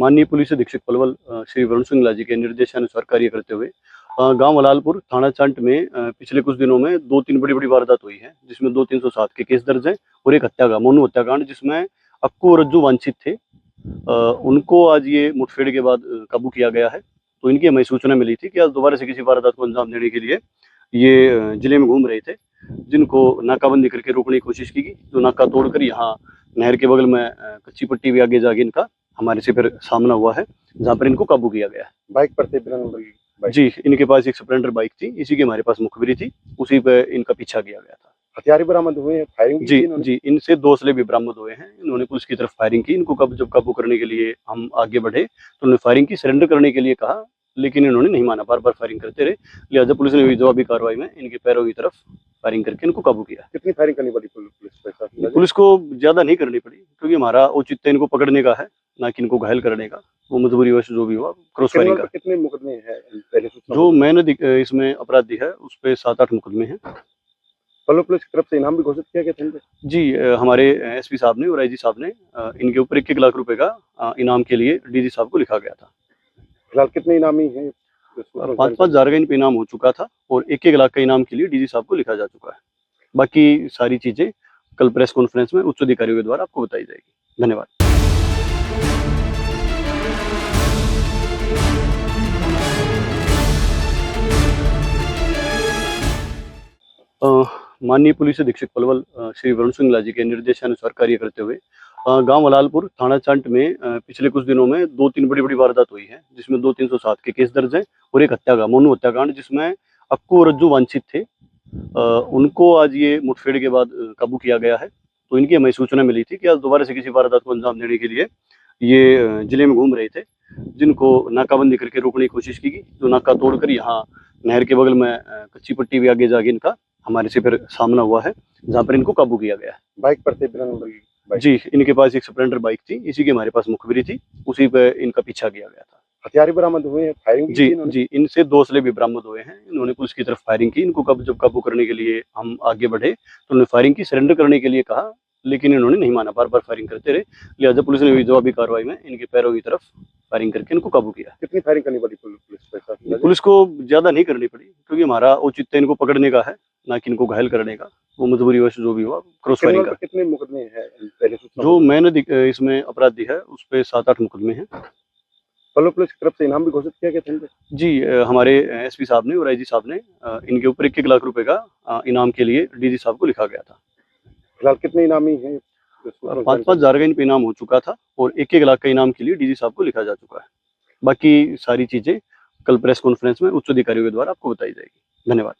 माननीय पुलिस अधीक्षक पलवल श्री वरुण सिंगला जी के निर्देशानुसार कार्य करते हुए गांव वलालपुर थाना चांट में पिछले कुछ दिनों में 2-3 बड़ी वारदात हुई है, जिसमें 2-307 के केस दर्ज हैं और एक मौनू हत्याकांड जिसमें अक्कू और रज्जू वांछित थे। उनको आज ये मुठभेड़ के बाद काबू किया गया है। तो इनकी हमें सूचना मिली थी कि आज दोबारा से किसी वारदात को अंजाम देने के लिए ये जिले में घूम रहे थे, जिनको नाकाबंदी करके रोकने की कोशिश की गई। जो नाका तोड़कर यहाँ नहर के बगल में कच्ची पट्टी भी आगे जाके इनका हमारे से फिर सामना हुआ है, जहाँ पर इनको काबू किया गया है। बाइक पर थे बिना नंबर की बाइक। जी, इनके पास एक स्प्लेंडर बाइक थी, इसी की हमारे पास मुखबिरी थी, उसी पे इनका पीछा किया गया था। हथियार बरामद हुए हैं, फायरिंग जी जी, इनसे 2 असले भी बरामद हुए हैं। इन्होंने पुलिस की तरफ फायरिंग की। इनको जब काबू करने के लिए हम आगे बढ़े तो उन्होंने फायरिंग की, सरेंडर करने के लिए कहा, लेकिन इन्होंने नहीं माना, बार बार फायरिंग करते रहे। लिहाजा पुलिस ने भी जवाबी कार्रवाई में इनके पैरों की तरफ फायरिंग करके इनको काबू किया। कितनी फायरिंग करनी पड़ी पुलिस को ज्यादा नहीं करनी पड़ी, क्योंकि हमारा औचित्य इनको पकड़ने का है, ना कि इनको घायल करने का। वो मजबूरी वश जो भी हुआ क्रॉस फायरिंग का। कितने मुकदमे हैं पहले? जो मैंने इसमें अपराधी है उस पे 7-8 मुकदमे हैं। पलवल पुलिस की तरफ से इनाम भी घोषित किया गया था? जी, हमारे एसपी साहब ने और आईजी साहब ने इनके ऊपर 1-1 लाख रुपए का इनाम के लिए डीजी साहब को लिखा गया था। फिलहाल कितने इनामी हैं? 5-5 हजार का इन पे इनाम हो चुका था और 1-1 लाख का इनाम के लिए डीजी साहब को लिखा जा चुका है। बाकी सारी चीजें कल प्रेस कॉन्फ्रेंस में उच्च अधिकारियों के द्वारा आपको बताई जाएगी। धन्यवाद। माननीय पुलिस अधीक्षक पलवल श्री वरुण सिंगला जी के निर्देशानुसार कार्य करते हुए गांव वलालपुर थाना चांट में पिछले कुछ दिनों में 2-3 बड़ी वारदात हुई है, जिसमें 2-307 के केस दर्ज हैं और एक मौनू हत्याकांड जिसमें अक्कू और रज्जू वांछित थे। उनको आज ये मुठभेड़ के बाद काबू किया गया है। तो इनकी हमें सूचना मिली थी कि आज दोबारा से किसी वारदात को अंजाम देने के लिए ये जिले में घूम रहे थे, जिनको नाकाबंदी करके रोकने की कोशिश की गई। जो नाका तोड़कर यहाँ नहर के बगल में कच्ची पट्टी भी आगे जाके इनका हमारे से फिर सामना हुआ है, जहाँ पर इनको काबू किया गया है। बाइक पर थे बिना नंबर की बाइक। जी, इनके पास एक स्प्लेंडर बाइक थी, इसी की हमारे पास मुखबिरी थी, उसी पे इनका पीछा किया गया था। हथियार बरामद हुए हैं, फायरिंग जी जी, इनसे 2 असले भी बरामद हुए हैं। इन्होंने पुलिस की तरफ फायरिंग की। इनको जब काबू करने के लिए हम आगे बढ़े तो उन्होंने फायरिंग की, सरेंडर करने के लिए कहा, लेकिन इन्होंने नहीं माना, बार बार फायरिंग करते रहे। लिहाजा पुलिस ने भी जवाबी कार्रवाई में इनके पैरों की तरफ फायरिंग करके इनको काबू किया। कितनी फायरिंग करनी पड़ी पुलिस को ज्यादा नहीं करनी पड़ी, क्योंकि हमारा औचित्य इनको पकड़ने का है, ना कि इनको घायल करने का। वो मजबूरी वश जो भी हुआ क्रॉस फायरिंग का। कितने मुकदमे हैं पहले? जो मैंने इसमें अपराधी है उस पे 7-8 मुकदमे हैं। पलवल पुलिस की तरफ से इनाम भी घोषित किया गया था? जी, हमारे एसपी साहब ने और आईजी साहब ने इनके ऊपर 1-1 लाख रुपए का इनाम के लिए डीजी साहब को लिखा गया था। फिलहाल कितने इनामी हैं? 5-5 हजार का इन पे इनाम हो चुका था और 1-1 लाख का इनाम के लिए डीजी साहब को लिखा जा चुका है। बाकी सारी चीजें कल प्रेस कॉन्फ्रेंस में उच्च अधिकारियों के द्वारा आपको बताई जाएगी। धन्यवाद।